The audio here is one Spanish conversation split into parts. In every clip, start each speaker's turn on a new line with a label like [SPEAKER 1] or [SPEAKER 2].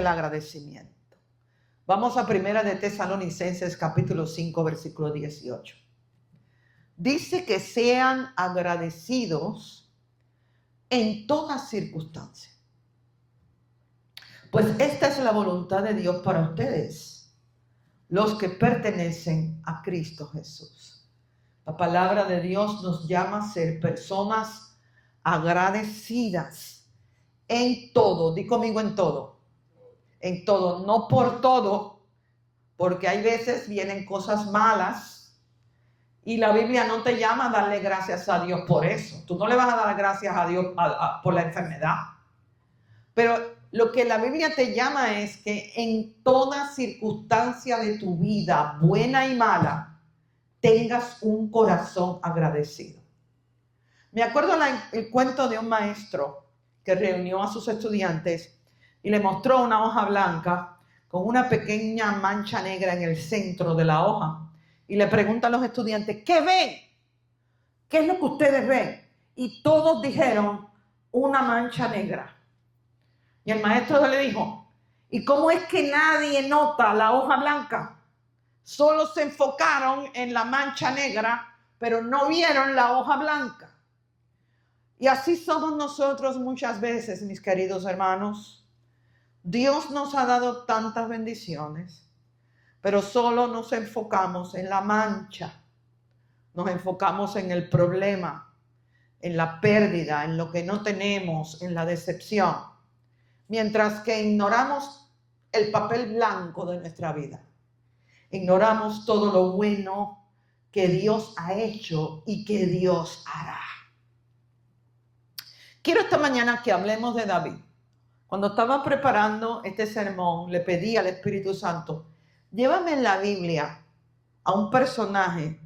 [SPEAKER 1] del agradecimiento. Vamos a Primera de Tesalonicenses capítulo 5 versículo 18. Dice que sean agradecidos en toda circunstancia. Pues esta es la voluntad de Dios para ustedes, los que pertenecen a Cristo Jesús. La palabra de Dios nos llama a ser personas agradecidas en todo. Di conmigo en todo. En todo, no por todo, porque hay veces vienen cosas malas y la Biblia no te llama a darle gracias a Dios por eso. Tú no le vas a dar gracias a Dios por la enfermedad. Pero lo que la Biblia te llama es que en toda circunstancia de tu vida, buena y mala, tengas un corazón agradecido. Me acuerdo el cuento de un maestro que reunió a sus estudiantes y le mostró una hoja blanca con una pequeña mancha negra en el centro de la hoja. Y le pregunta a los estudiantes, ¿qué ven? ¿Qué es lo que ustedes ven? Y todos dijeron, una mancha negra. Y el maestro le dijo, ¿y cómo es que nadie nota la hoja blanca? Solo se enfocaron en la mancha negra, pero no vieron la hoja blanca. Y así somos nosotros muchas veces, mis queridos hermanos. Dios nos ha dado tantas bendiciones, pero solo nos enfocamos en la mancha. Nos enfocamos en el problema, en la pérdida, en lo que no tenemos, en la decepción. Mientras que ignoramos el papel blanco de nuestra vida. Ignoramos todo lo bueno que Dios ha hecho y que Dios hará. Quiero esta mañana que hablemos de David. Cuando estaba preparando este sermón, le pedí al Espíritu Santo, llévame en la Biblia a un personaje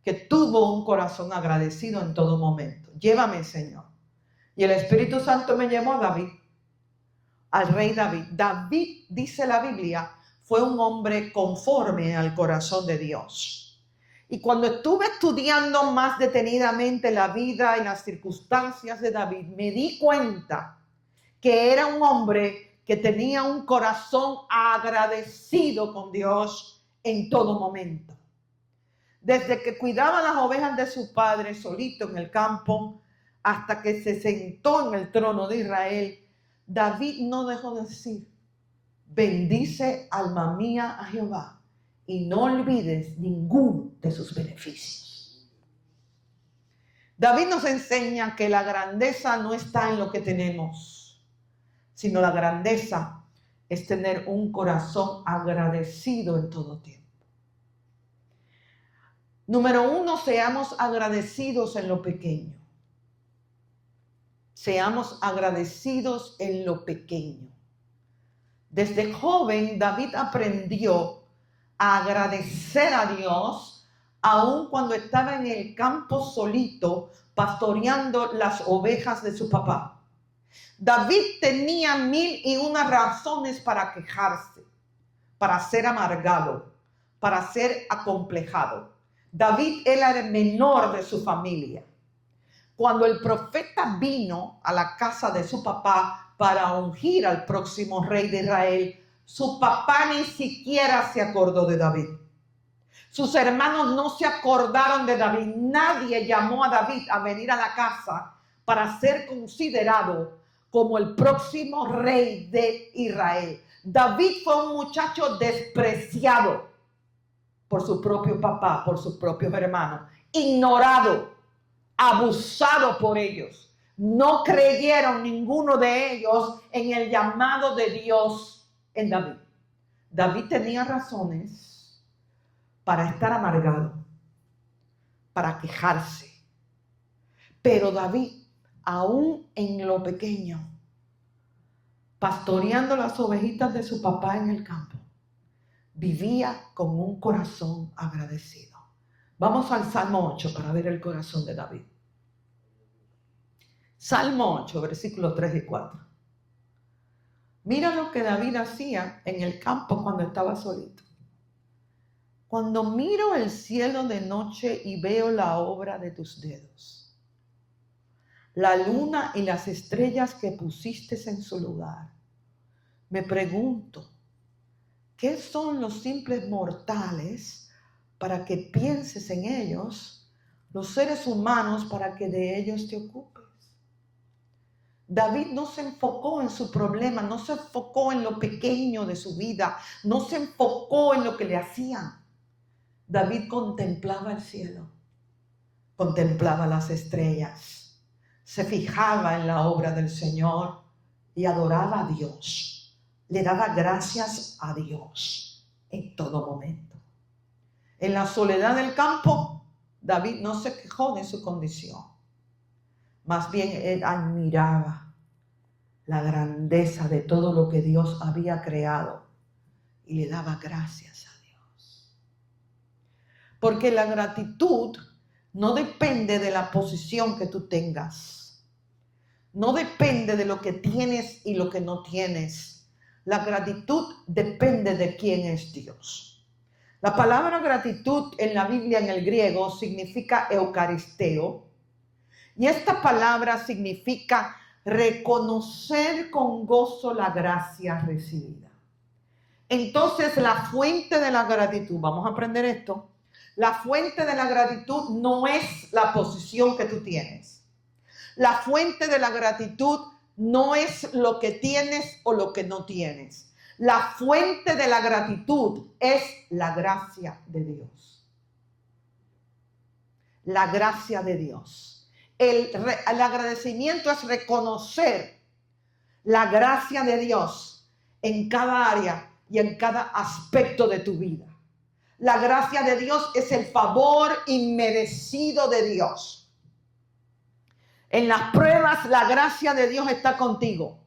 [SPEAKER 1] que tuvo un corazón agradecido en todo momento. Llévame, Señor. Y el Espíritu Santo me llevó a David. Al rey David. David, dice la Biblia, fue un hombre conforme al corazón de Dios. Y cuando estuve estudiando más detenidamente la vida y las circunstancias de David, me di cuenta que era un hombre que tenía un corazón agradecido con Dios en todo momento. Desde que cuidaba las ovejas de su padre solito en el campo, hasta que se sentó en el trono de Israel, David no dejó de decir, bendice alma mía a Jehová y no olvides ninguno de sus beneficios. David nos enseña que la grandeza no está en lo que tenemos, sino la grandeza es tener un corazón agradecido en todo tiempo. Número 1, seamos agradecidos en lo pequeño. Seamos agradecidos en lo pequeño. Desde joven, David aprendió a agradecer a Dios, aun cuando estaba en el campo solito, pastoreando las ovejas de su papá. David tenía 1001 razones para quejarse, para ser amargado, para ser acomplejado. David era el menor de su familia. Cuando el profeta vino a la casa de su papá para ungir al próximo rey de Israel, su papá ni siquiera se acordó de David. Sus hermanos no se acordaron de David. Nadie llamó a David a venir a la casa para ser considerado como el próximo rey de Israel. David fue un muchacho despreciado por su propio papá, por sus propios hermanos, ignorado, abusado por ellos. No creyeron ninguno de ellos en el llamado de Dios en David. David tenía razones para estar amargado, para quejarse. Pero David, aún en lo pequeño, pastoreando las ovejitas de su papá en el campo, vivía con un corazón agradecido. Vamos al Salmo 8 para ver el corazón de David. Salmo 8, versículos 3 y 4. Mira lo que David hacía en el campo cuando estaba solito. Cuando miro el cielo de noche y veo la obra de tus dedos, la luna y las estrellas que pusiste en su lugar, me pregunto, ¿qué son los simples mortales para que pienses en ellos, los seres humanos para que de ellos te ocupes? David no se enfocó en su problema, no se enfocó en lo pequeño de su vida, no se enfocó en lo que le hacían. David contemplaba el cielo, contemplaba las estrellas, se fijaba en la obra del Señor y adoraba a Dios. Le daba gracias a Dios en todo momento. En la soledad del campo, David no se quejó de su condición. Más bien él admiraba la grandeza de todo lo que Dios había creado y le daba gracias a Dios. Porque la gratitud no depende de la posición que tú tengas. No depende de lo que tienes y lo que no tienes. La gratitud depende de quién es Dios. La palabra gratitud en la Biblia en el griego significa eucaristeo. Y esta palabra significa reconocer con gozo la gracia recibida. Entonces, la fuente de la gratitud, vamos a aprender esto, la fuente de la gratitud no es la posición que tú tienes. La fuente de la gratitud no es lo que tienes o lo que no tienes. La fuente de la gratitud es la gracia de Dios. La gracia de Dios. El agradecimiento es reconocer la gracia de Dios en cada área y en cada aspecto de tu vida. La gracia de Dios es el favor inmerecido de Dios. En las pruebas, la gracia de Dios está contigo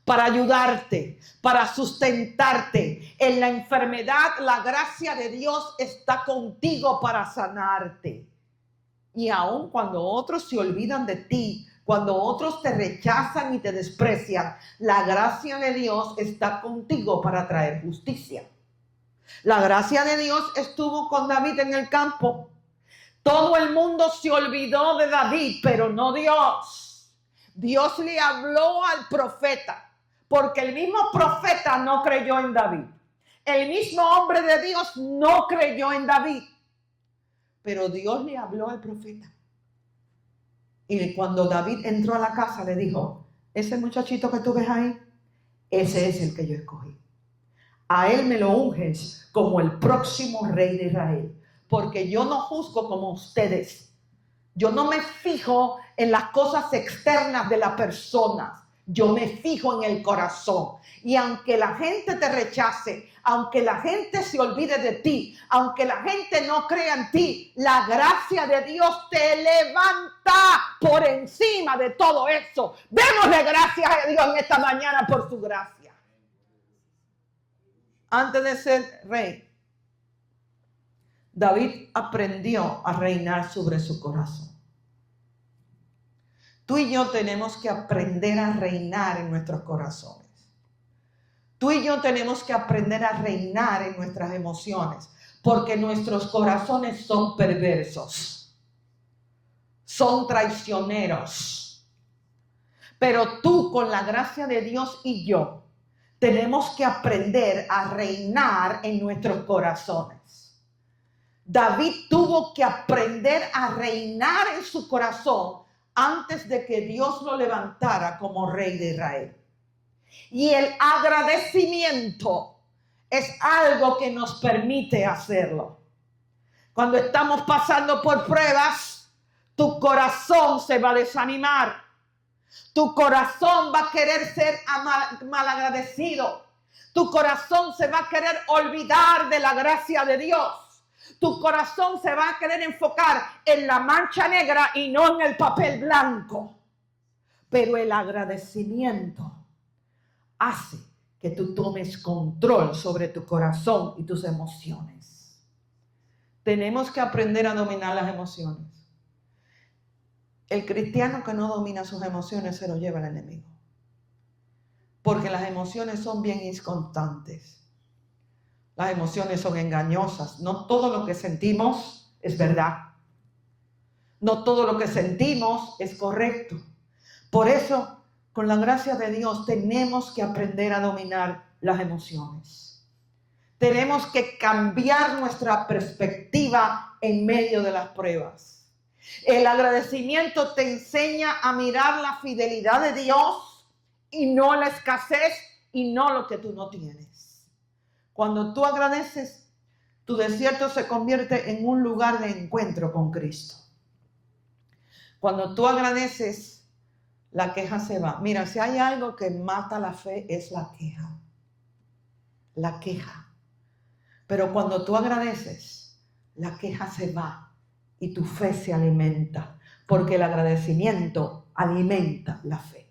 [SPEAKER 1] para ayudarte, para sustentarte. En la enfermedad, la gracia de Dios está contigo para sanarte. Y aun cuando otros se olvidan de ti, cuando otros te rechazan y te desprecian, la gracia de Dios está contigo para traer justicia. La gracia de Dios estuvo con David en el campo. Todo el mundo se olvidó de David, pero no Dios. Dios le habló al profeta, porque el mismo profeta no creyó en David. El mismo hombre de Dios no creyó en David. Pero Dios le habló al profeta. Y cuando David entró a la casa le dijo, ese muchachito que tú ves ahí, ese es el que yo escogí. A él me lo unges como el próximo rey de Israel. Porque yo no juzgo como ustedes. Yo no me fijo en las cosas externas de la persona. Yo me fijo en el corazón. Y aunque la gente te rechace, aunque la gente se olvide de ti, aunque la gente no crea en ti, la gracia de Dios te levanta por encima de todo eso. Démosle gracias a Dios en esta mañana por su gracia. Antes de ser rey, David aprendió a reinar sobre su corazón. Tú y yo tenemos que aprender a reinar en nuestros corazones. Tú y yo tenemos que aprender a reinar en nuestras emociones, porque nuestros corazones son perversos, son traicioneros. Pero tú, con la gracia de Dios y yo, tenemos que aprender a reinar en nuestros corazones. David tuvo que aprender a reinar en su corazón antes de que Dios lo levantara como rey de Israel. Y el agradecimiento es algo que nos permite hacerlo. Cuando estamos pasando por pruebas, tu corazón se va a desanimar. Tu corazón va a querer ser malagradecido. Tu corazón se va a querer olvidar de la gracia de Dios. Tu corazón se va a querer enfocar en la mancha negra y no en el papel blanco. Pero el agradecimiento hace que tú tomes control sobre tu corazón y tus emociones. Tenemos que aprender a dominar las emociones. El cristiano que no domina sus emociones se lo lleva el enemigo. Porque las emociones son bien inconstantes. Las emociones son engañosas. No todo lo que sentimos es verdad. No todo lo que sentimos es correcto. Por eso con la gracia de Dios, tenemos que aprender a dominar las emociones. Tenemos que cambiar nuestra perspectiva en medio de las pruebas. El agradecimiento te enseña a mirar la fidelidad de Dios y no la escasez y no lo que tú no tienes. Cuando tú agradeces, tu desierto se convierte en un lugar de encuentro con Cristo. Cuando tú agradeces, la queja se va. Mira, si hay algo que mata la fe es la queja. La queja. Pero cuando tú agradeces, la queja se va y tu fe se alimenta, porque el agradecimiento alimenta la fe.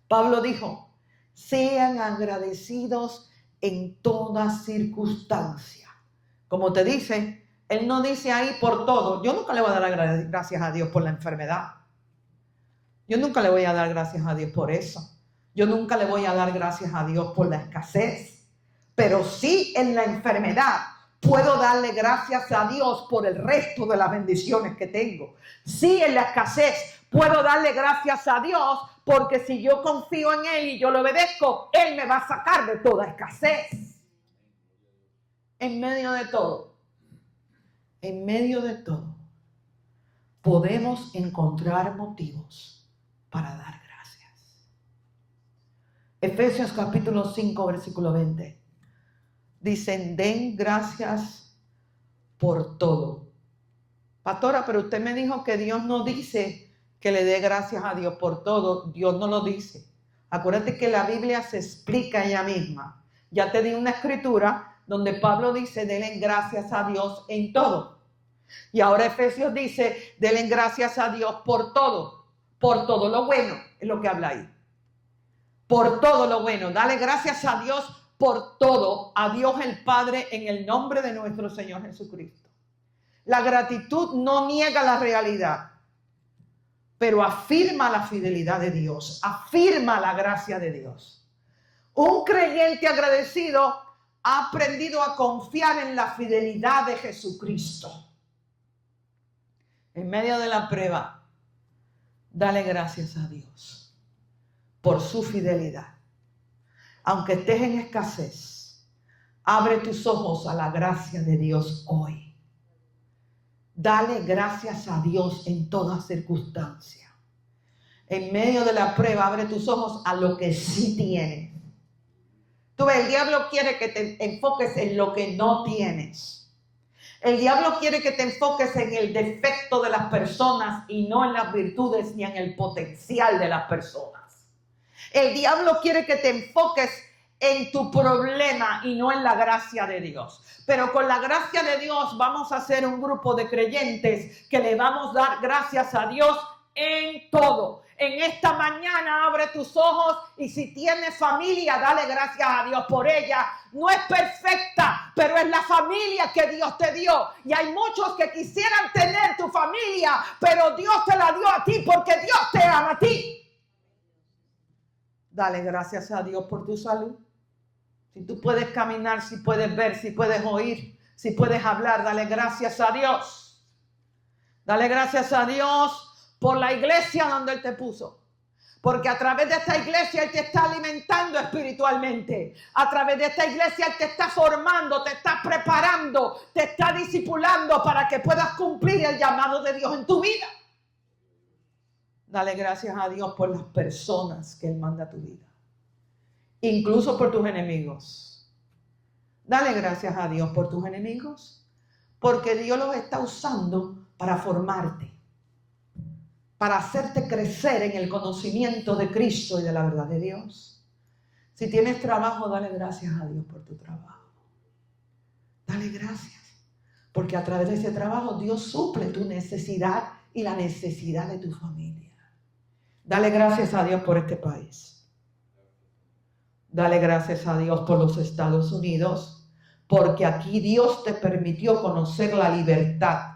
[SPEAKER 1] Pablo dijo, sean agradecidos en toda circunstancia. Como te dice, él no dice ahí por todo. Yo nunca le voy a dar gracias a Dios por la enfermedad. Yo nunca le voy a dar gracias a Dios por eso. Yo nunca le voy a dar gracias a Dios por la escasez. Pero sí en la enfermedad puedo darle gracias a Dios por el resto de las bendiciones que tengo. Sí en la escasez puedo darle gracias a Dios porque si yo confío en Él y yo lo obedezco, Él me va a sacar de toda escasez. En medio de todo, podemos encontrar motivos para dar gracias. Efesios capítulo 5, versículo 20. Dicen, den gracias por todo. Pastora, pero usted me dijo que Dios no dice que le dé gracias a Dios por todo. Dios no lo dice. Acuérdate que la Biblia se explica ella misma. Ya te di una escritura donde Pablo dice, denle gracias a Dios en todo. Y ahora Efesios dice, denle gracias a Dios por todo lo bueno, es lo que habla ahí. Por todo lo bueno, dale gracias a Dios por todo, a Dios el Padre en el nombre de nuestro Señor Jesucristo. La gratitud no niega la realidad, pero afirma la fidelidad de Dios, afirma la gracia de Dios. Un creyente agradecido ha aprendido a confiar en la fidelidad de Jesucristo. En medio de la prueba, dale gracias a Dios por su fidelidad. Aunque estés en escasez, abre tus ojos a la gracia de Dios hoy. Dale gracias a Dios en toda circunstancia. En medio de la prueba, abre tus ojos a lo que sí tienes. Tú ves, el diablo quiere que te enfoques en lo que no tienes. El diablo quiere que te enfoques en el defecto de las personas y no en las virtudes ni en el potencial de las personas. El diablo quiere que te enfoques en tu problema y no en la gracia de Dios. Pero con la gracia de Dios vamos a ser un grupo de creyentes que le vamos a dar gracias a Dios en todo. En esta mañana abre tus ojos y si tienes familia, dale gracias a Dios por ella. No es perfecta, pero es la familia que Dios te dio. Y hay muchos que quisieran tener tu familia, pero Dios te la dio a ti porque Dios te ama a ti. Dale gracias a Dios por tu salud. Si tú puedes caminar, si puedes ver, si puedes oír, si puedes hablar, dale gracias a Dios. Dale gracias a Dios por la iglesia donde Él te puso. Porque a través de esta iglesia Él te está alimentando espiritualmente. A través de esta iglesia Él te está formando, te está preparando, te está discipulando para que puedas cumplir el llamado de Dios en tu vida. Dale gracias a Dios por las personas que Él manda a tu vida. Incluso por tus enemigos. Dale gracias a Dios por tus enemigos. Porque Dios los está usando para formarte. Para hacerte crecer en el conocimiento de Cristo y de la verdad de Dios. Si tienes trabajo, dale gracias a Dios por tu trabajo. Dale gracias. Porque a través de ese trabajo Dios suple tu necesidad y la necesidad de tu familia. Dale gracias a Dios por este país. Dale gracias a Dios por los Estados Unidos, porque aquí Dios te permitió conocer la libertad.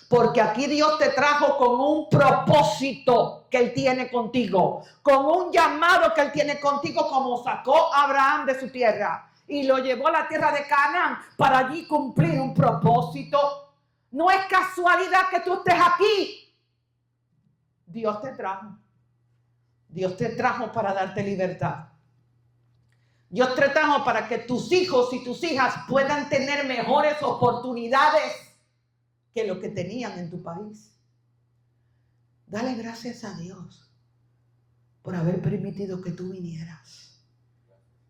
[SPEAKER 1] Porque aquí Dios te trajo con un propósito que Él tiene contigo, con un llamado que Él tiene contigo, como sacó a Abraham de su tierra y lo llevó a la tierra de Canaán para allí cumplir un propósito. No es casualidad que tú estés aquí. Dios te trajo. Dios te trajo para darte libertad. Dios te trajo para que tus hijos y tus hijas puedan tener mejores oportunidades que lo que tenían en tu país. Dale gracias a Dios por haber permitido que tú vinieras.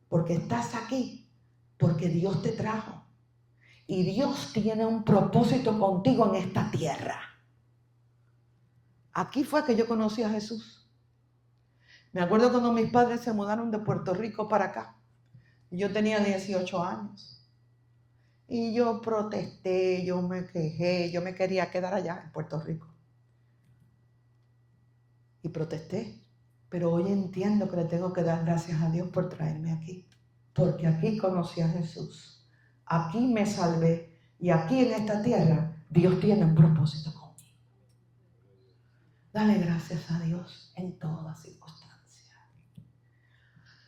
[SPEAKER 1] Porque estás aquí, porque Dios te trajo. Y Dios tiene un propósito contigo en esta tierra. Aquí fue que yo conocí a Jesús. Me acuerdo cuando mis padres se mudaron de Puerto Rico para acá. Yo tenía 18 años. Y yo protesté, yo me quejé, yo me quería quedar allá en Puerto Rico. Y protesté. Pero hoy entiendo que le tengo que dar gracias a Dios por traerme aquí. Porque aquí conocí a Jesús. Aquí me salvé. Y aquí en esta tierra, Dios tiene un propósito conmigo. Dale gracias a Dios en todas circunstancias.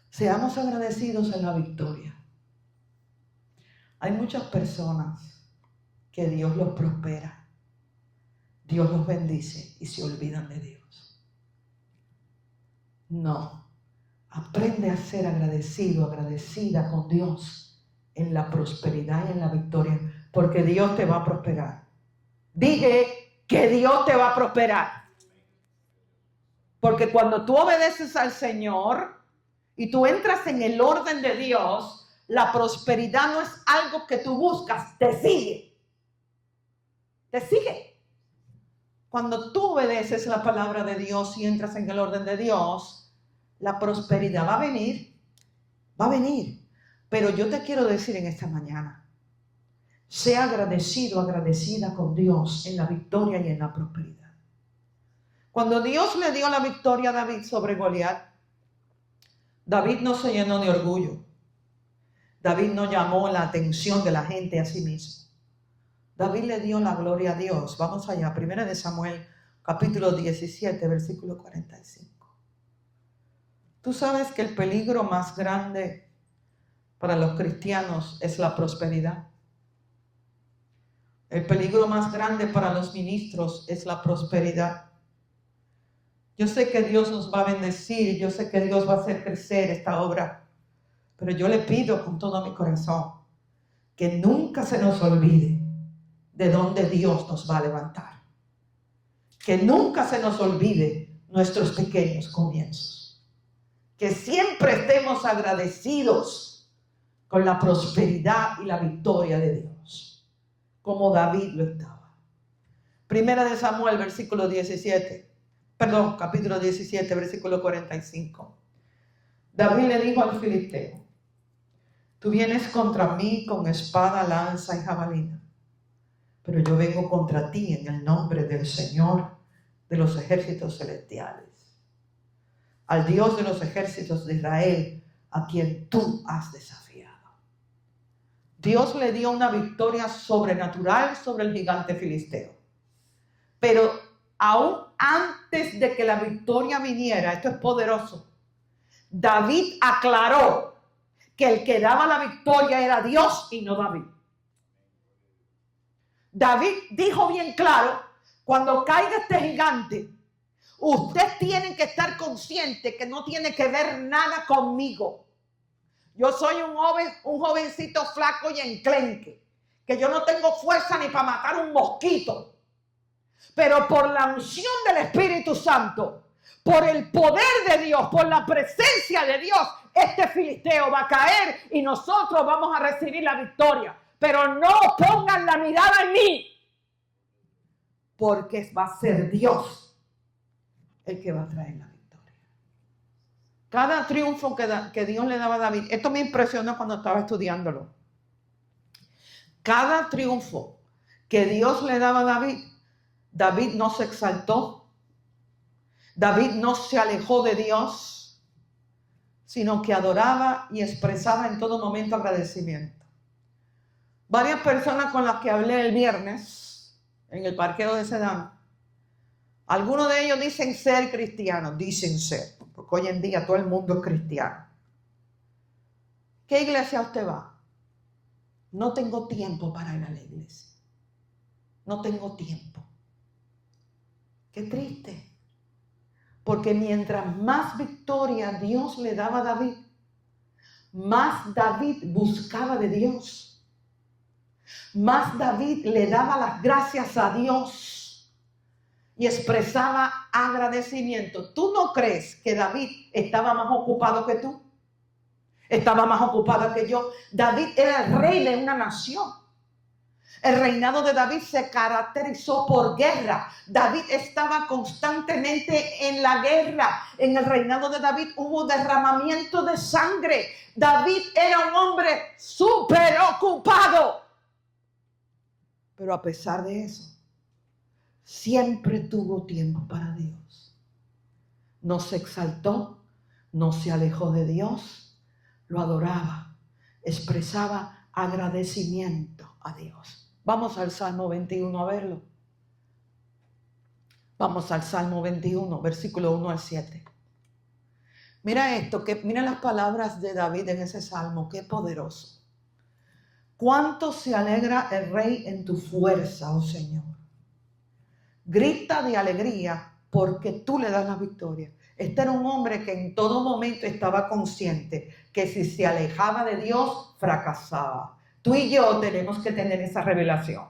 [SPEAKER 1] Seamos agradecidos en la victoria. Hay muchas personas que Dios los prospera. Dios los bendice y se olvidan de Dios. No. Aprende a ser agradecido, agradecida con Dios en la prosperidad y en la victoria, porque Dios te va a prosperar. Dije que Dios te va a prosperar. Porque cuando tú obedeces al Señor y tú entras en el orden de Dios, la prosperidad no es algo que tú buscas, te sigue. Te sigue. Cuando tú obedeces la palabra de Dios y entras en el orden de Dios, la prosperidad va a venir. Va a venir. Pero yo te quiero decir en esta mañana, sea agradecido, agradecida con Dios en la victoria y en la prosperidad. Cuando Dios le dio la victoria a David sobre Goliat, David no se llenó de orgullo. David no llamó la atención de la gente a sí mismo. David le dio la gloria a Dios. Vamos allá, 1 Samuel, capítulo 17, versículo 45. Tú sabes que el peligro más grande para los cristianos es la prosperidad. El peligro más grande para los ministros es la prosperidad. Yo sé que Dios nos va a bendecir, yo sé que Dios va a hacer crecer esta obra, pero yo le pido con todo mi corazón que nunca se nos olvide de dónde Dios nos va a levantar. Que nunca se nos olvide nuestros pequeños comienzos. Que siempre estemos agradecidos con la prosperidad y la victoria de Dios, como David lo estaba. 1 Samuel, capítulo 17, versículo 45. David le dijo al filisteo: tú vienes contra mí con espada, lanza y jabalina, pero yo vengo contra ti en el nombre del Señor de los ejércitos celestiales, al Dios de los ejércitos de Israel, a quien tú has desafiado. Dios le dio una victoria sobrenatural sobre el gigante filisteo. Pero aún antes de que la victoria viniera, esto es poderoso, David aclaró que el que daba la victoria era Dios y no David. David dijo bien claro: cuando caiga este gigante, usted tiene que estar consciente que no tiene que ver nada conmigo. Yo soy un jovencito flaco y enclenque, que yo no tengo fuerza ni para matar un mosquito. Pero por la unción del Espíritu Santo, por el poder de Dios, por la presencia de Dios, este filisteo va a caer y nosotros vamos a recibir la victoria. Pero no pongan la mirada en mí, porque va a ser Dios el que va a traer la victoria. Cada triunfo que Dios le daba a David, esto me impresionó cuando estaba estudiándolo. Cada triunfo que Dios le daba a David, David no se exaltó, David no se alejó de Dios, sino que adoraba y expresaba en todo momento agradecimiento. Varias personas con las que hablé el viernes en el parqueo de Sedán, algunos de ellos dicen ser cristianos, dicen ser, porque hoy en día todo el mundo es cristiano. ¿Qué iglesia usted va? No tengo tiempo para ir a la iglesia. No tengo tiempo. Qué triste. Porque mientras más victoria Dios le daba a David, más David buscaba de Dios. Más David le daba las gracias a Dios y expresaba agradecimiento. ¿Tú no crees que David estaba más ocupado que tú? Estaba más ocupado que yo. David era el rey de una nación. El reinado de David se caracterizó por guerra. David estaba constantemente en la guerra. En el reinado de David hubo derramamiento de sangre. David era un hombre súper ocupado. Pero a pesar de eso, siempre tuvo tiempo para Dios. No se exaltó, no se alejó de Dios, lo adoraba, expresaba agradecimiento a Dios. Vamos al Salmo 21 a verlo. Vamos al Salmo 21, versículo 1 al 7. Mira esto, mira las palabras de David en ese salmo, qué poderoso. Cuánto se alegra el rey en tu fuerza, oh Señor. Grita de alegría porque tú le das la victoria. Este era un hombre que en todo momento estaba consciente que si se alejaba de Dios, fracasaba. Tú y yo tenemos que tener esa revelación.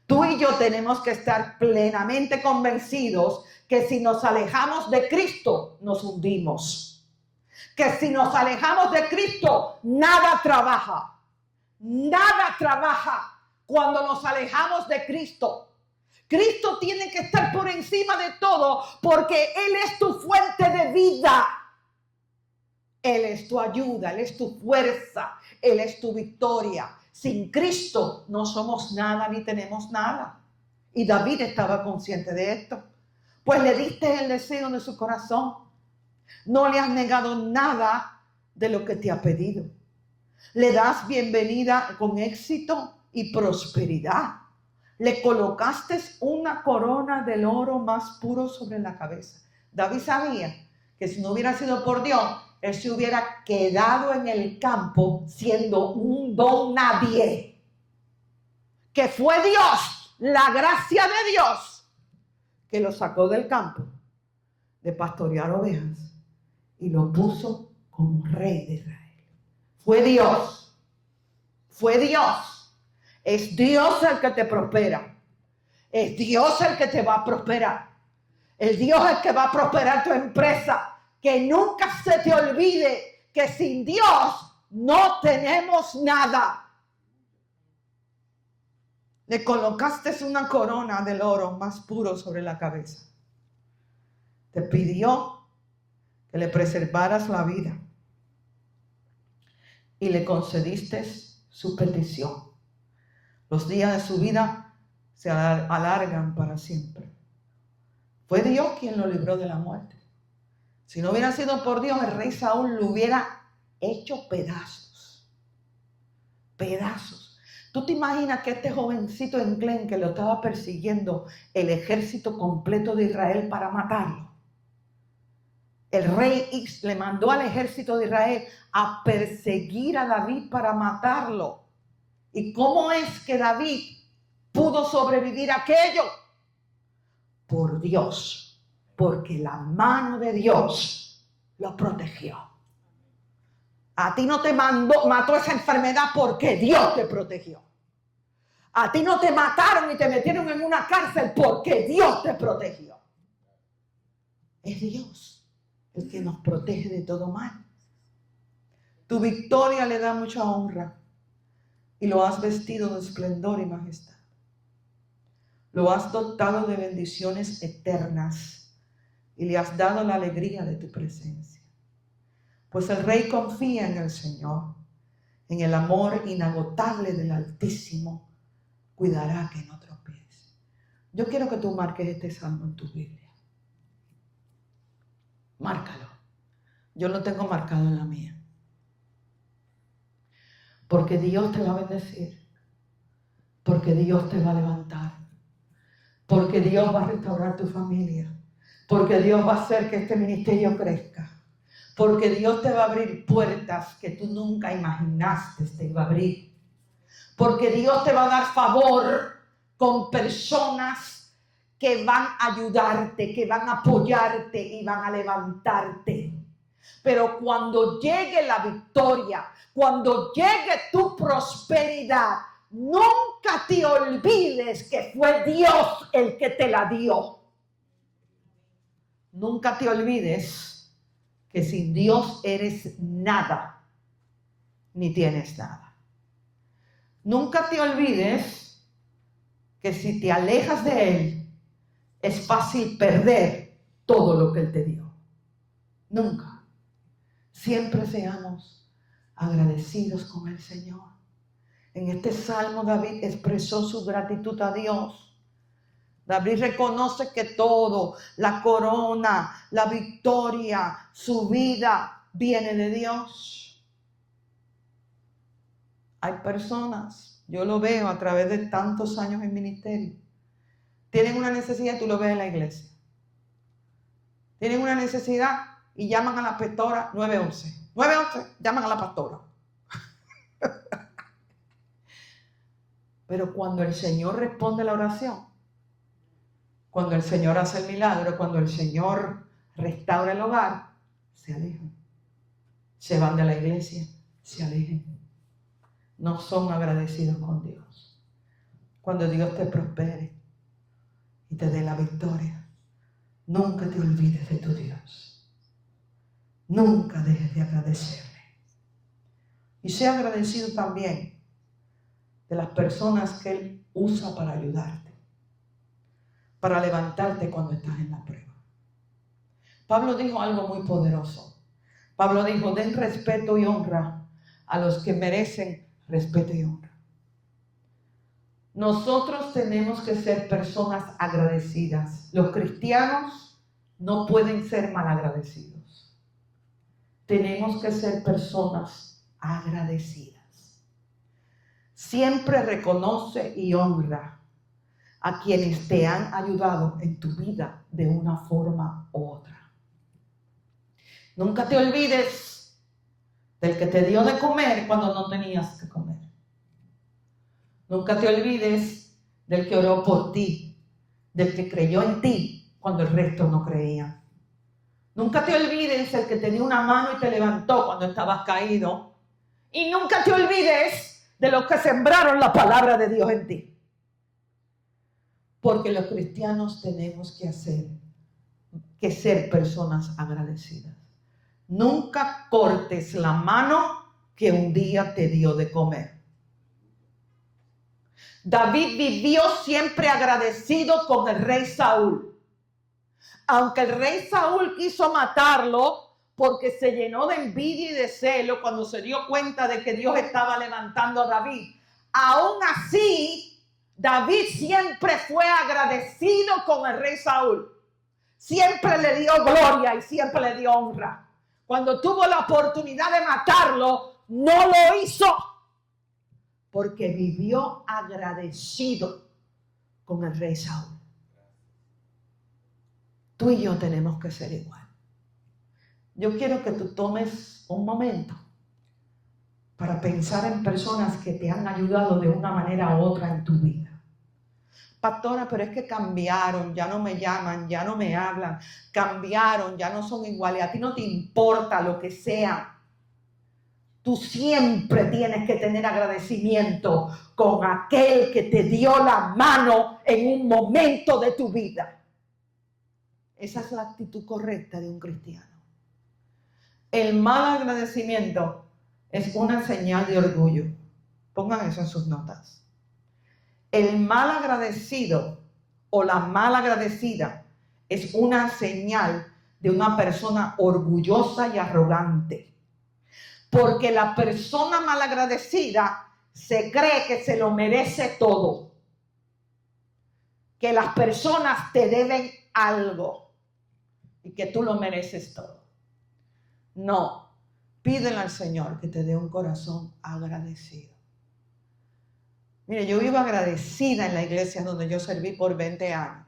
[SPEAKER 1] Tú y yo tenemos que estar plenamente convencidos que si nos alejamos de Cristo, nos hundimos. Que si nos alejamos de Cristo, nada trabaja. Nada trabaja cuando nos alejamos de Cristo. Cristo tiene que estar por encima de todo porque Él es tu fuente de vida. Él es tu ayuda, Él es tu fuerza, Él es tu victoria. Sin Cristo no somos nada ni tenemos nada. Y David estaba consciente de esto. Pues le diste el deseo de su corazón. No le has negado nada de lo que te ha pedido. Le das bienvenida con éxito y prosperidad. Le colocaste una corona del oro más puro sobre la cabeza. David sabía que si no hubiera sido por Dios, él se hubiera quedado en el campo siendo un don nadie. Que fue Dios, la gracia de Dios, que lo sacó del campo de pastorear ovejas y lo puso como rey de Israel. Fue Dios. Fue Dios. Es Dios el que te prospera. Es Dios el que te va a prosperar. Es Dios el que va a prosperar tu empresa. Que nunca se te olvide que sin Dios no tenemos nada. Le colocaste una corona del oro más puro sobre la cabeza. Te pidió que le preservaras la vida y le concediste su petición. Los días de su vida se alargan para siempre. Fue Dios quien lo libró de la muerte. Si no hubiera sido por Dios, el rey Saúl lo hubiera hecho pedazos. Pedazos. ¿Tú te imaginas que este jovencito enclenque que lo estaba persiguiendo el ejército completo de Israel para matarlo? El rey le mandó al ejército de Israel a perseguir a David para matarlo. ¿Y cómo es que David pudo sobrevivir a aquello? Por Dios. Porque la mano de Dios lo protegió. A ti no te mató esa enfermedad porque Dios te protegió. A ti no te mataron y te metieron en una cárcel porque Dios te protegió. Es Dios el que nos protege de todo mal. Tu victoria le da mucha honra y lo has vestido de esplendor y majestad. Lo has dotado de bendiciones eternas. Y le has dado la alegría de tu presencia. Pues el rey confía en el Señor, en el amor inagotable del Altísimo, cuidará que no tropiece. Yo quiero que tú marques este salmo en tu Biblia. Márcalo. Yo lo tengo marcado en la mía. Porque Dios te va a bendecir. Porque Dios te va a levantar. Porque Dios va a restaurar tu familia. Porque Dios va a hacer que este ministerio crezca. Porque Dios te va a abrir puertas que tú nunca imaginaste te iba a abrir. Porque Dios te va a dar favor con personas que van a ayudarte, que van a apoyarte y van a levantarte. Pero cuando llegue la victoria, cuando llegue tu prosperidad, nunca te olvides que fue Dios el que te la dio. Nunca te olvides que sin Dios eres nada, ni tienes nada. Nunca te olvides que si te alejas de Él, es fácil perder todo lo que Él te dio. Nunca. Siempre seamos agradecidos con el Señor. En este salmo David expresó su gratitud a Dios. David reconoce que todo, la corona, la victoria, su vida viene de Dios. Hay personas, yo lo veo a través de tantos años en ministerio, tienen una necesidad, tú lo ves en la iglesia. Tienen una necesidad y llaman a la pastora 911. 911, llaman a la pastora. Pero cuando el Señor responde la oración, cuando el Señor hace el milagro, cuando el Señor restaura el hogar, se alejan. Se van de la iglesia, se alejan. No son agradecidos con Dios. Cuando Dios te prospere y te dé la victoria, nunca te olvides de tu Dios. Nunca dejes de agradecerle. Y sea agradecido también de las personas que Él usa para ayudarte, para levantarte cuando estás en la prueba. Pablo dijo algo muy poderoso. Pablo dijo, den respeto y honra a los que merecen respeto y honra. Nosotros tenemos que ser personas agradecidas. Los cristianos no pueden ser malagradecidos. Tenemos que ser personas agradecidas. Siempre reconoce y honra a quienes te han ayudado en tu vida de una forma u otra. Nunca te olvides del que te dio de comer cuando no tenías que comer. Nunca te olvides del que oró por ti, del que creyó en ti cuando el resto no creía. Nunca te olvides del que te dio una mano y te levantó cuando estabas caído. Y nunca te olvides de los que sembraron la palabra de Dios en ti. Porque los cristianos tenemos que ser personas agradecidas. Nunca cortes la mano que un día te dio de comer. David vivió siempre agradecido con el rey Saúl. Aunque el rey Saúl quiso matarlo porque se llenó de envidia y de celo cuando se dio cuenta de que Dios estaba levantando a David, aún así David siempre fue agradecido con el rey Saúl. Siempre le dio gloria y siempre le dio honra. Cuando tuvo la oportunidad de matarlo, no lo hizo. Porque vivió agradecido con el rey Saúl. Tú y yo tenemos que ser igual. Yo quiero que tú tomes un momento para pensar en personas que te han ayudado de una manera u otra en tu vida. Pastora, pero es que cambiaron, ya no me llaman, ya no me hablan, cambiaron, ya no son iguales, a ti no te importa lo que sea. Tú siempre tienes que tener agradecimiento con aquel que te dio la mano en un momento de tu vida. Esa es la actitud correcta de un cristiano. El mal agradecimiento es una señal de orgullo. Pongan eso en sus notas. El mal agradecido o la mal agradecida es una señal de una persona orgullosa y arrogante. Porque la persona mal agradecida se cree que se lo merece todo. Que las personas te deben algo y que tú lo mereces todo. No, pídele al Señor que te dé un corazón agradecido. Mire, yo vivo agradecida en la iglesia donde yo serví por 20 años.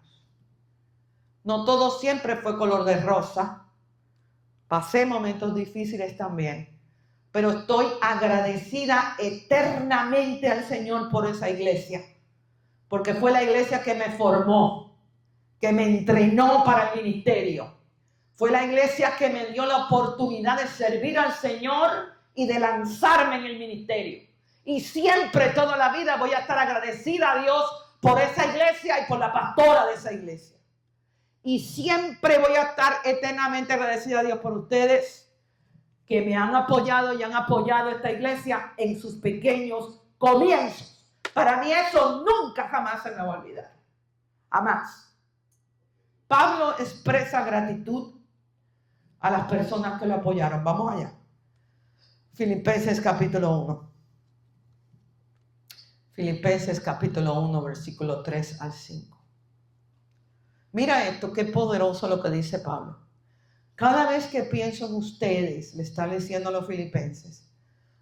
[SPEAKER 1] No todo siempre fue color de rosa. Pasé momentos difíciles también. Pero estoy agradecida eternamente al Señor por esa iglesia. Porque fue la iglesia que me formó. que me entrenó para el ministerio. Fue la iglesia que me dio la oportunidad de servir al Señor y de lanzarme en el ministerio. Y siempre, toda la vida, voy a estar agradecida a Dios por esa iglesia y por la pastora de esa iglesia. Y siempre voy a estar eternamente agradecida a Dios por ustedes que me han apoyado y han apoyado esta iglesia en sus pequeños comienzos. Para mí eso nunca jamás se me va a olvidar. Jamás. Pablo expresa gratitud a las personas que lo apoyaron. Vamos allá. Filipenses capítulo 1. Filipenses capítulo 1, versículo 3 al 5. Mira esto, qué poderoso lo que dice Pablo. Cada vez que pienso en ustedes, le está diciendo a los filipenses,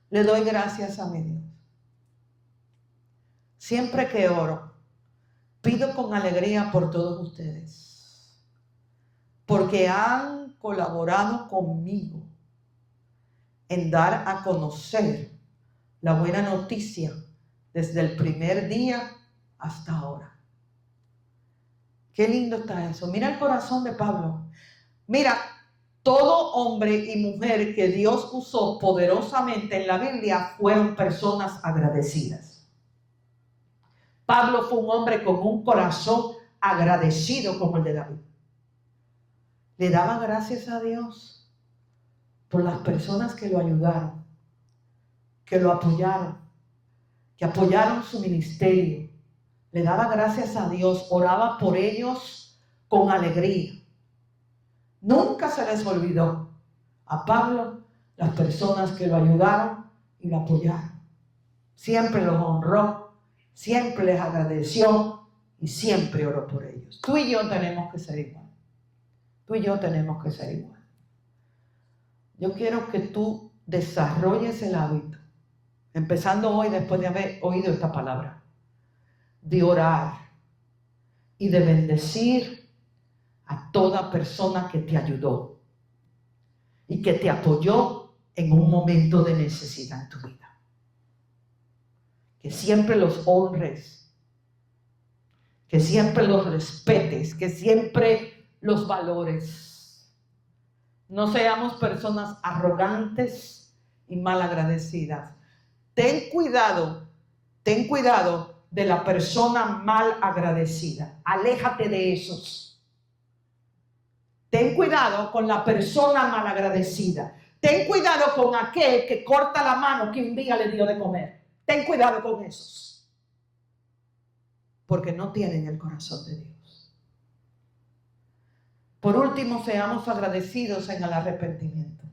[SPEAKER 1] le doy gracias a mi Dios. Siempre que oro, pido con alegría por todos ustedes, porque han colaborado conmigo en dar a conocer la buena noticia desde el primer día hasta ahora. Qué lindo está eso. Mira el corazón de Pablo. Mira, todo hombre y mujer que Dios usó poderosamente en la Biblia fueron personas agradecidas. Pablo fue un hombre con un corazón agradecido como el de David. Le daba gracias a Dios por las personas que lo ayudaron, que lo apoyaron, que apoyaron su ministerio. Le daba gracias a Dios, oraba por ellos con alegría. Nunca se les olvidó a Pablo las personas que lo ayudaron y lo apoyaron. Siempre los honró, siempre les agradeció y siempre oró por ellos. Tú y yo tenemos que ser igual. Tú y yo tenemos que ser igual. Yo quiero que tú desarrolles el hábito, empezando hoy después de haber oído esta palabra, de orar y de bendecir a toda persona que te ayudó y que te apoyó en un momento de necesidad en tu vida. Que siempre los honres, que siempre los respetes, que siempre los valores. No seamos personas arrogantes y malagradecidas. Ten cuidado de la persona mal agradecida. Aléjate de esos. Ten cuidado con la persona malagradecida. Ten cuidado con aquel que corta la mano que un día le dio de comer. Ten cuidado con esos. Porque no tienen el corazón de Dios. Por último, seamos agradecidos en el arrepentimiento.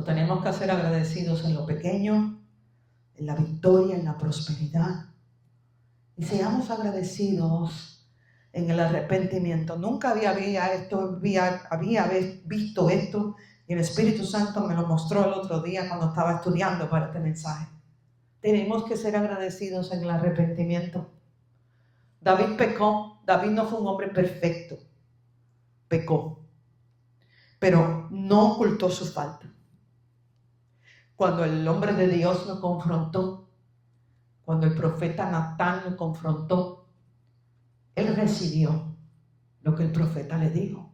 [SPEAKER 1] Tenemos que ser agradecidos en lo pequeño, en la victoria, en la prosperidad. Y seamos agradecidos en el arrepentimiento. Nunca había visto esto y el Espíritu Santo me lo mostró el otro día cuando estaba estudiando para este mensaje. Tenemos que ser agradecidos en el arrepentimiento. David pecó. David no fue un hombre perfecto. Pecó. Pero no ocultó su falta. Cuando el hombre de Dios lo confrontó, cuando el profeta Natán lo confrontó, él recibió lo que el profeta le dijo.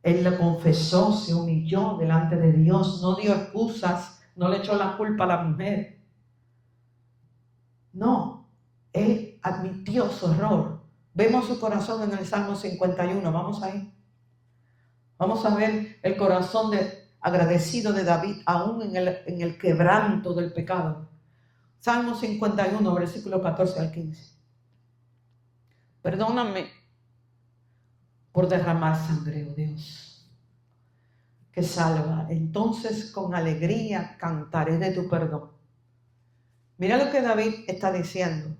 [SPEAKER 1] Él lo confesó, se humilló delante de Dios, no dio excusas, no le echó la culpa a la mujer. No, él admitió su error. Vemos su corazón en el Salmo 51, vamos ahí. Vamos a ver el corazón agradecido de David, aún en el quebranto del pecado. Salmo 51, versículo 14 al 15. Perdóname por derramar sangre, oh Dios, que salva. Entonces con alegría cantaré de tu perdón. Mira lo que David está diciendo.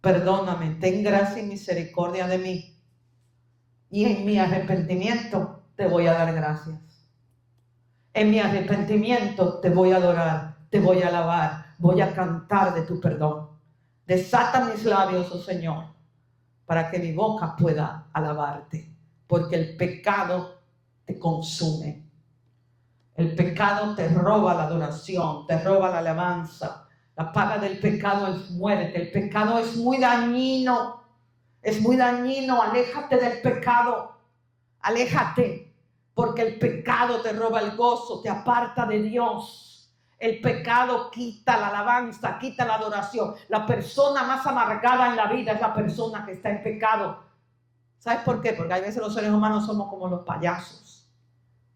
[SPEAKER 1] Perdóname, ten gracia y misericordia de mí. Y en mi arrepentimiento te voy a dar gracias. En mi arrepentimiento te voy a adorar, te voy a alabar, voy a cantar de tu perdón. Desata mis labios, oh Señor, para que mi boca pueda alabarte, porque el pecado te consume. El pecado te roba la adoración, te roba la alabanza. La paga del pecado es muerte. El pecado es muy dañino. es muy dañino. Aléjate del pecado. Aléjate, porque el pecado te roba el gozo, te aparta de Dios. El pecado quita la alabanza, quita la adoración. La persona más amargada en la vida es la persona que está en pecado. ¿Sabes por qué? Porque a veces los seres humanos somos como los payasos.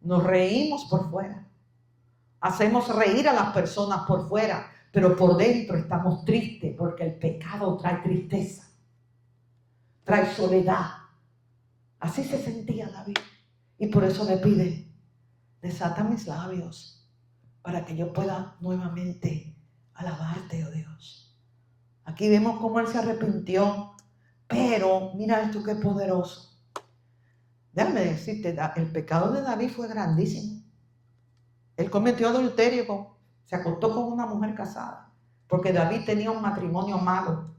[SPEAKER 1] Nos reímos por fuera. Hacemos reír a las personas por fuera, pero por dentro estamos tristes porque el pecado trae tristeza, trae soledad. Así se sentía David. Y por eso le pide, desata mis labios para que yo pueda nuevamente alabarte, oh Dios. Aquí vemos cómo él se arrepintió, pero mira esto que poderoso. Déjame decirte, el pecado de David fue grandísimo. Él cometió adulterio, se acostó con una mujer casada, porque David tenía un matrimonio malo.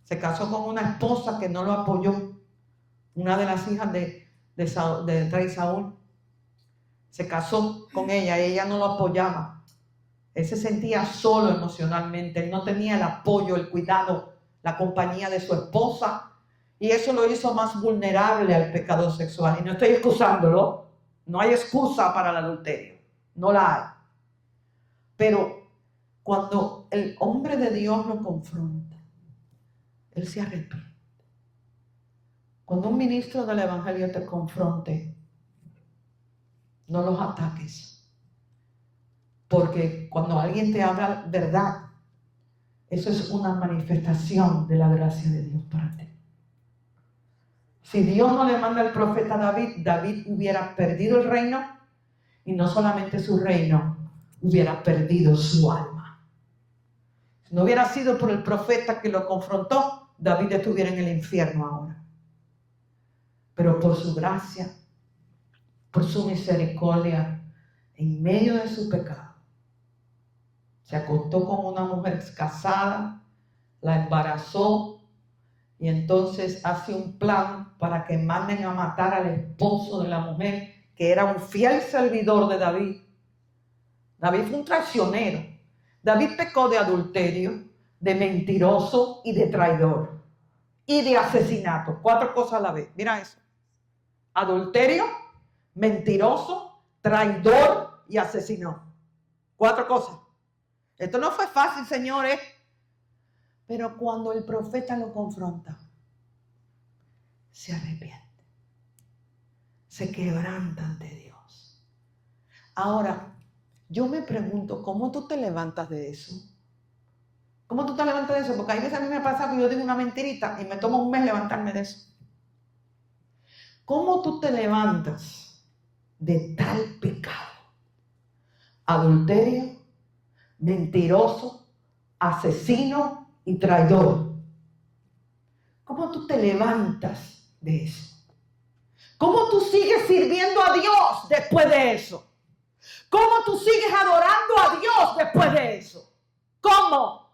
[SPEAKER 1] Se casó con una esposa que no lo apoyó, una de las hijas del rey Saúl. Se casó con ella no lo apoyaba. Él se sentía solo emocionalmente, él no tenía el apoyo, el cuidado, la compañía de su esposa, y eso lo hizo más vulnerable al pecado sexual. Y no estoy excusándolo. No hay excusa para el adulterio, no la hay. Pero cuando el hombre de Dios lo confronta, él se arrepiente. Cuando un ministro del evangelio te confronte, no los ataques. Porque cuando alguien te habla verdad, eso es una manifestación de la gracia de Dios para ti. Si Dios no le manda al profeta David, David hubiera perdido el reino, y no solamente su reino, hubiera perdido su alma. Si no hubiera sido por el profeta que lo confrontó, David estuviera en el infierno ahora. Pero por su gracia, por su misericordia, en medio de su pecado, se acostó con una mujer casada, la embarazó, y entonces hace un plan para que manden a matar al esposo de la mujer, que era un fiel servidor de David. David fue un traicionero. David pecó de adulterio, de mentiroso y de traidor. Y de asesinato. 4 cosas a la vez. Mira eso. Adulterio, mentiroso, traidor y asesinó. 4 cosas. Esto no fue fácil, señores. Pero cuando el profeta lo confronta, se arrepiente, se quebranta ante Dios. Ahora, yo me pregunto, ¿cómo tú te levantas de eso? ¿Cómo tú te levantas de eso? Porque a veces a mí me pasa que yo digo una mentirita y me toma un mes levantarme de eso. ¿Cómo tú te levantas de tal pecado? Adulterio, mentiroso, asesino y traidor. ¿Cómo tú te levantas de eso? ¿Cómo tú sigues sirviendo a Dios después de eso? ¿Cómo tú sigues adorando a Dios después de eso? ¿Cómo?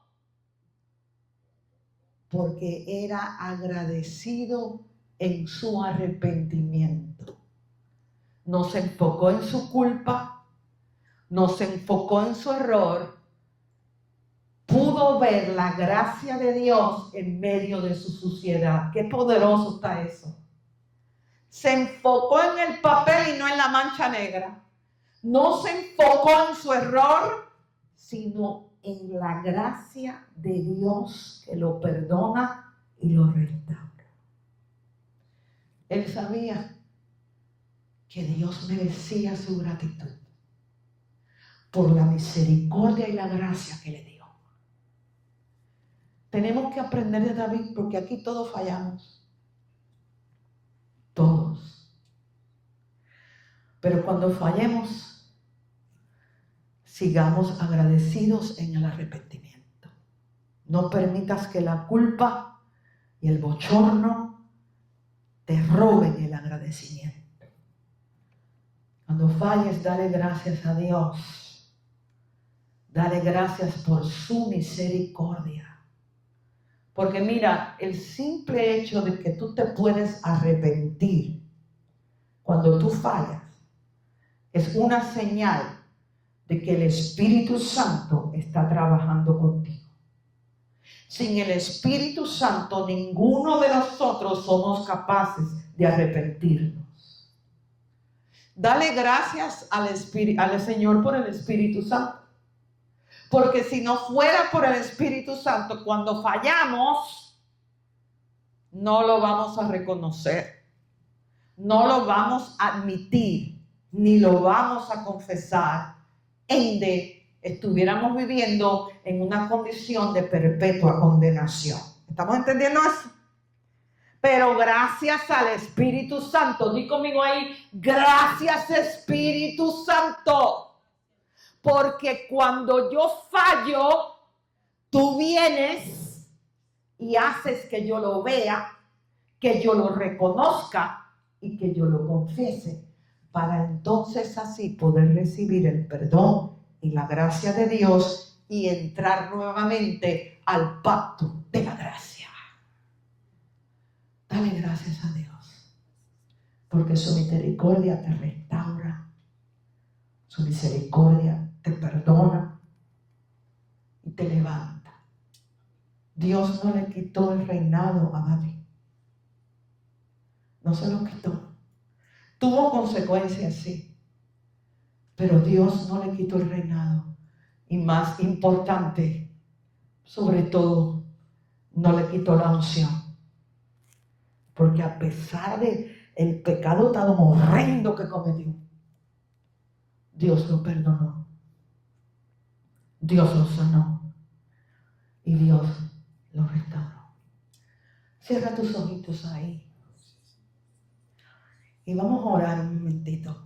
[SPEAKER 1] Porque era agradecido en su arrepentimiento. No se enfocó en su culpa, no se enfocó en su error. Pudo ver la gracia de Dios en medio de su suciedad. Qué poderoso está eso. Se enfocó en el papel y no en la mancha negra. No se enfocó en su error, sino en la gracia de Dios que lo perdona y lo restaura. Él sabía que Dios merecía su gratitud por la misericordia y la gracia que le dio. Tenemos que aprender de David, porque aquí todos fallamos. Todos. Pero cuando fallemos, sigamos agradecidos en el arrepentimiento. No permitas que la culpa y el bochorno te roben el agradecimiento. Cuando falles, dale gracias a Dios. Dale gracias por su misericordia. Porque mira, el simple hecho de que tú te puedes arrepentir cuando tú fallas es una señal de que el Espíritu Santo está trabajando contigo. sin el Espíritu Santo, ninguno de nosotros somos capaces de arrepentirnos. Dale gracias al Señor por el Espíritu Santo. Porque si no fuera por el Espíritu Santo, cuando fallamos, no lo vamos a reconocer, no lo vamos a admitir, ni lo vamos a confesar, estuviéramos viviendo en una condición de perpetua condenación. ¿Estamos entendiendo eso? Pero gracias al Espíritu Santo, di conmigo ahí, gracias Espíritu Santo, porque cuando yo fallo, tú vienes y haces que yo lo vea, que yo lo reconozca y que yo lo confiese, para entonces así poder recibir el perdón y la gracia de Dios y entrar nuevamente al pacto de la gracia. Dale gracias a Dios, porque su misericordia te restaura, su misericordia te perdona y te levanta. Dios no le quitó el reinado a David, no se lo quitó. Tuvo consecuencias, sí, pero Dios no le quitó el reinado. Y más importante, sobre todo, no le quitó la unción. Porque a pesar de el pecado tan horrendo que cometió, Dios lo perdonó. Dios lo sanó. Y Dios lo restauró. Cierra tus ojitos ahí. Y vamos a orar un momentito.